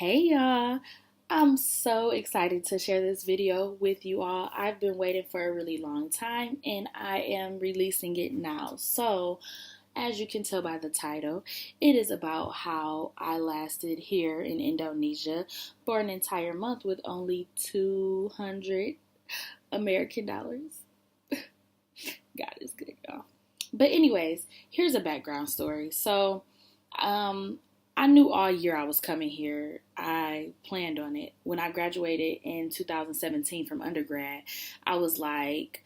Hey y'all, I'm so excited to share this video with you all. I've been waiting for a really long time and I am releasing it now. So, as you can tell by the title, it is about how I lasted here in Indonesia for an entire month with only 200 American dollars. God is good, y'all. But anyways, here's a background story. Um, I knew all year I was coming here. I planned on it. When I graduated in 2017 from undergrad, I was like,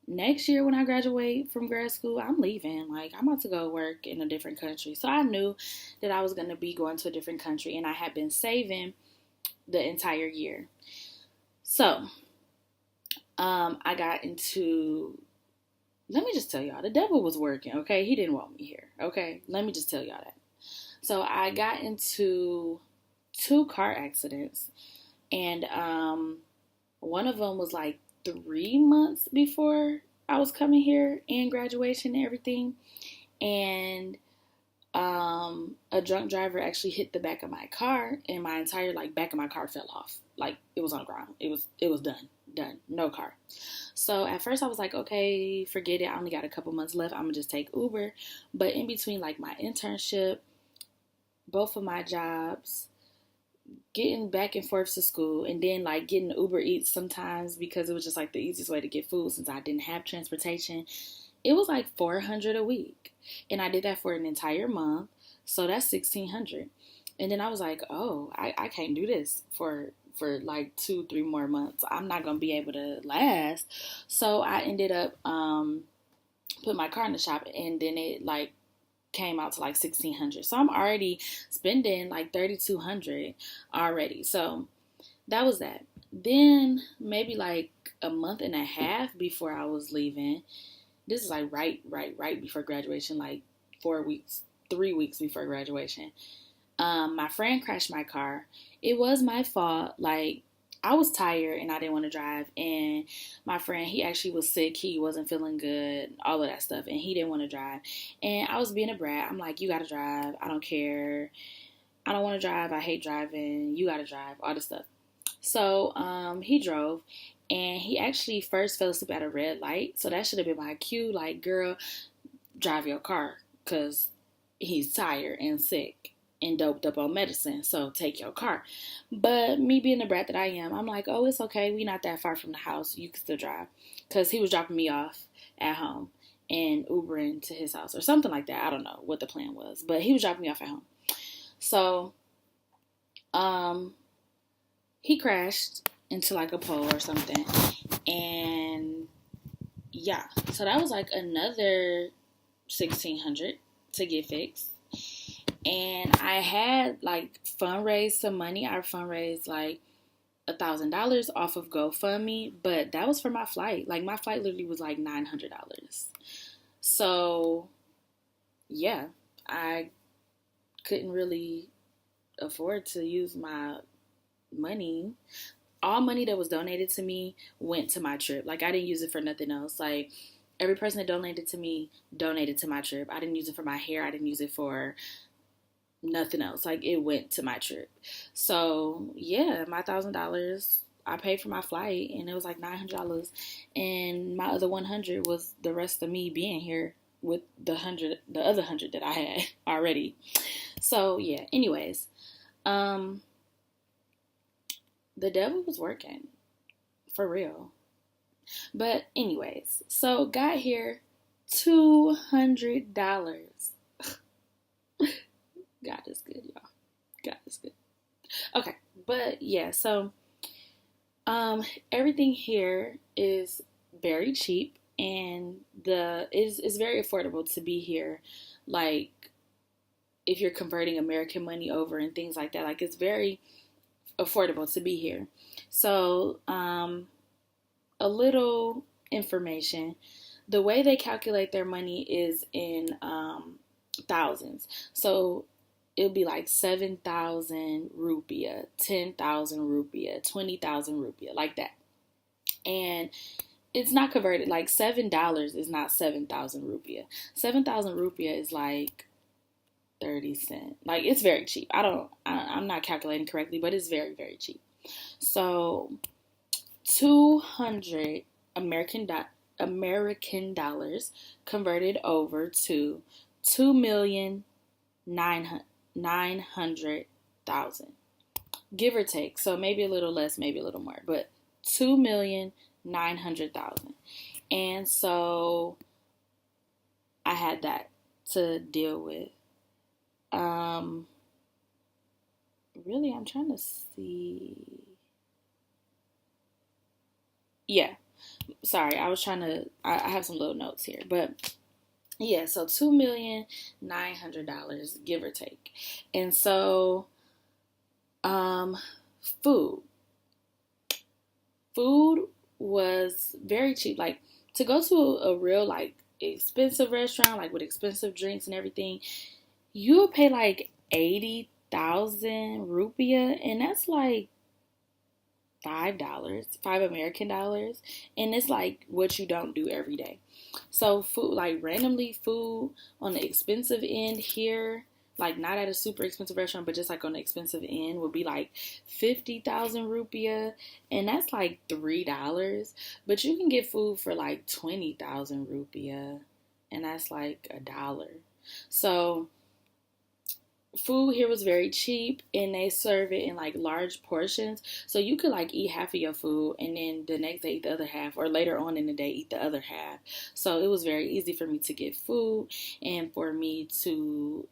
next year when I graduate from grad school, I'm leaving. Like, I'm about to go work in a different country. So I knew that I was going to be going to a different country, and I had been saving the entire year. So, I got into let me just tell y'all, the devil was working, okay? He didn't want me here, okay? Let me just tell y'all that. So I got into two car accidents, and one of them was like 3 months before I was coming here and graduation and everything. And a drunk driver actually hit the back of my car, and my entire back of my car fell off. Like, it was on the ground. It was done, no car. So at first I was like, okay, forget it. I only got a couple months left. I'm gonna just take Uber. But in between like my internship, both of my jobs, getting back and forth to school, and then like getting Uber Eats sometimes because it was just like the easiest way to get food since I didn't have transportation. It was like 400 a week, and I did that for an entire month. So that's 1,600. And then I was like, oh, I can't do this for like 2-3 more months. I'm not gonna be able to last. So I ended up putting my car in the shop, and then it like came out to like 1,600. So I'm already spending like 3,200 already. So that was that. Then maybe like a month and a half before I was leaving. This is like right before graduation, like 4 weeks, 3 weeks before graduation. My friend crashed my car. It was my fault. Like, I was tired and I didn't want to drive. And my friend, he actually was sick. He wasn't feeling good, all of that stuff. And he didn't want to drive. And I was being a brat. I'm like, you got to drive. I don't care. I don't want to drive. I hate driving. You got to drive, all this stuff. So he drove. And he actually first fell asleep at a red light. So that should have been my cue. Like, girl, drive your car. Because he's tired and sick and doped up on medicine, so take your car. But me being the brat that I am, I'm like, oh, it's okay. We not that far from the house. You can still drive. Because he was dropping me off at home and Ubering to his house or something like that. I don't know what the plan was. But he was dropping me off at home. So, he crashed into like a pole or something. And yeah, so that was like another 1,600 to get fixed. And I had like fundraised some money. I fundraised like $1,000 off of GoFundMe, but that was for my flight. Like, my flight literally was like $900. So yeah, I couldn't really afford to use my money. All money that was donated to me went to my trip. Like, I didn't use it for nothing else. Like, every person that donated to me donated to my trip. I didn't use it for my hair. I didn't use it for nothing else. Like, it went to my trip. So yeah, my $1,000, I paid for my flight, and it was like $900, and my other 100 was the rest of me being here with the other 100 that I had already. So yeah, anyways, the devil was working for real. But anyways, so got here, $200. God is good, y'all. God is good. Okay, but yeah, so everything here is very cheap, and is very affordable to be here. Like, if you're converting American money over and things like that, like, it's very affordable to be here. So a little information. The way they calculate their money is in thousands. So it'll be like 7,000 rupiah, 10,000 rupiah, 20,000 rupiah, like that. And it's not converted. Like, $7 is not 7,000 rupiah. 7,000 rupiah is like 30 cents. Like, it's very cheap. I'm not calculating correctly, but it's very, very cheap. So 200 American American dollars converted over to 2,900,000, give or take. So maybe a little less, maybe a little more, but 2,900,000. And so I had that to deal with. Um, Really, I'm trying to see. Yeah, sorry, I was trying to. I have some little notes here, but yeah, so $2,900,000, give or take. And so, um, food. Food was very cheap. Like, to go to a real, like, expensive restaurant, like with expensive drinks and everything, you would pay like 80,000 rupiah, and that's like $5, $5 American, and it's like what you don't do every day. So food, like randomly food on the expensive end here, like not at a super expensive restaurant, but just like on the expensive end would be like 50,000 rupiah, and that's like $3. But you can get food for like 20,000 rupiah, and that's like $1. So food here was very cheap, and they serve it in like large portions, so you could like eat half of your food and then the next day eat the other half, or later on in the day eat the other half. So it was very easy for me to get food and for me to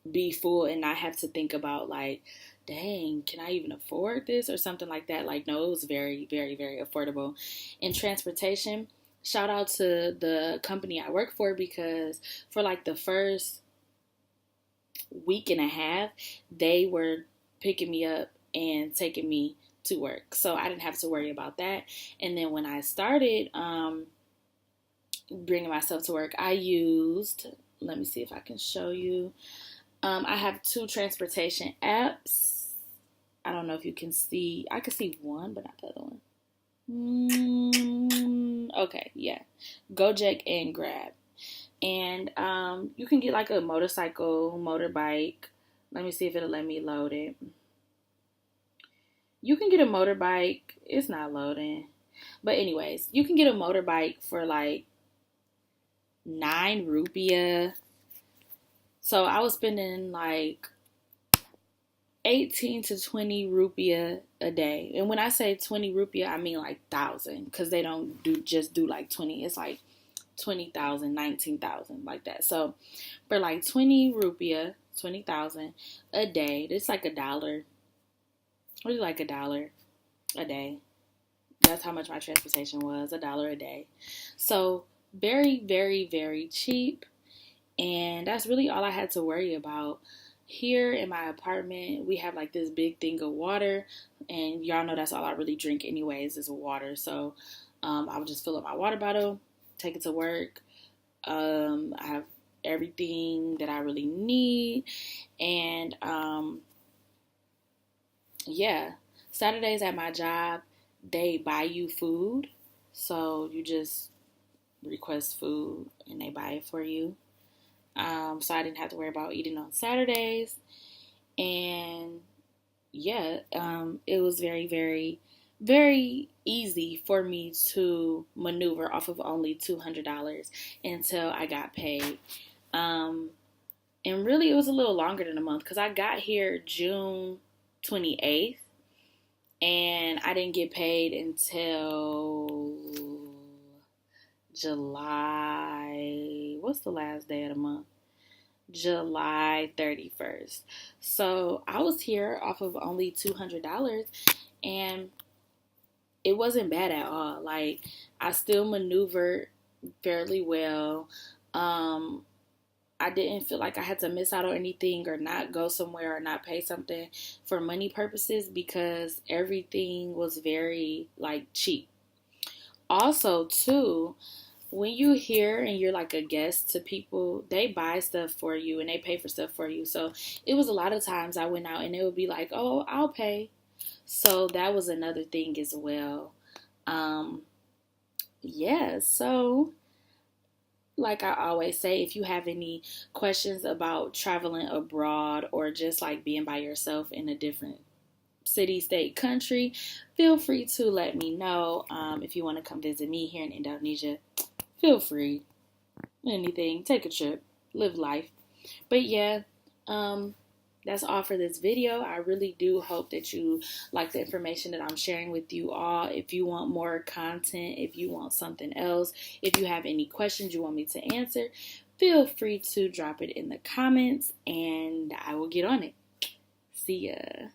be full and not have to think about like, dang, can I even afford this or something like that. Like, no, it was very, very, very affordable. And transportation, shout out to the company I work for, because for like the first week and a half, they were picking me up and taking me to work. So I didn't have to worry about that. And then when I started bringing myself to work, I used, let me see if I can show you. I have two transportation apps. I don't know if you can see. I can see one, but not the other one. Okay, yeah. Gojek and Grab. And you can get like a motorcycle, motorbike. Let me see if it'll let me load it. You can get a motorbike. It's not loading. But anyways, you can get a motorbike for like 9 rupiah. So I was spending like 18 to 20 rupiah a day. And when I say 20 rupiah, I mean like 1,000, because they don't do like 20. It's like 20,000, 19,000, like that. So for like 20 rupiah, 20,000 a day, it's like $1. Really like $1 a day. That's how much my transportation was, $1 a day. So very, very, very cheap. And that's really all I had to worry about. Here in my apartment, we have like this big thing of water, and y'all know that's all I really drink anyways is water. So I would just fill up my water bottle, take it to work. I have everything that I really need. And yeah, Saturdays at my job, they buy you food. So you just request food and they buy it for you. So I didn't have to worry about eating on Saturdays. And yeah, it was very, very, very easy for me to maneuver off of only $200 until I got paid. And really, it was a little longer than a month, because I got here June 28th, and I didn't get paid until July. What's the last day of the month? July 31st. So I was here off of only $200, and it wasn't bad at all. Like, I still maneuvered fairly well. I didn't feel like I had to miss out on anything or not go somewhere or not pay something for money purposes, because everything was very like cheap. Also, too, when you here and you're like a guest to people, they buy stuff for you and they pay for stuff for you. So it was a lot of times I went out and they would be like, oh, I'll pay. So that was another thing as well. So, yeah, so, I don't know if you can see. I can see one, but not the other one. Yeah, so, I don't know if you can see. I can see one, but not the other one. So that was another thing as well. Yeah, so, I don't know if you can see. I can see one, but not the other one. So that was another thing as well. Yeah, so, I don't know if you can see. I can see one, but not the other one. So that was another thing as well. Yeah, so like I always say, if you have any questions about traveling abroad or just like being by yourself in a different city, state, country, feel free to let me know. If you want to come visit me here in Indonesia, feel free. Anything, take a trip, live life. But yeah, that's all for this video. I really do hope that you like the information that I'm sharing with you all. If you want more content, if you want something else, if you have any questions you want me to answer, feel free to drop it in the comments and I will get on it. See ya.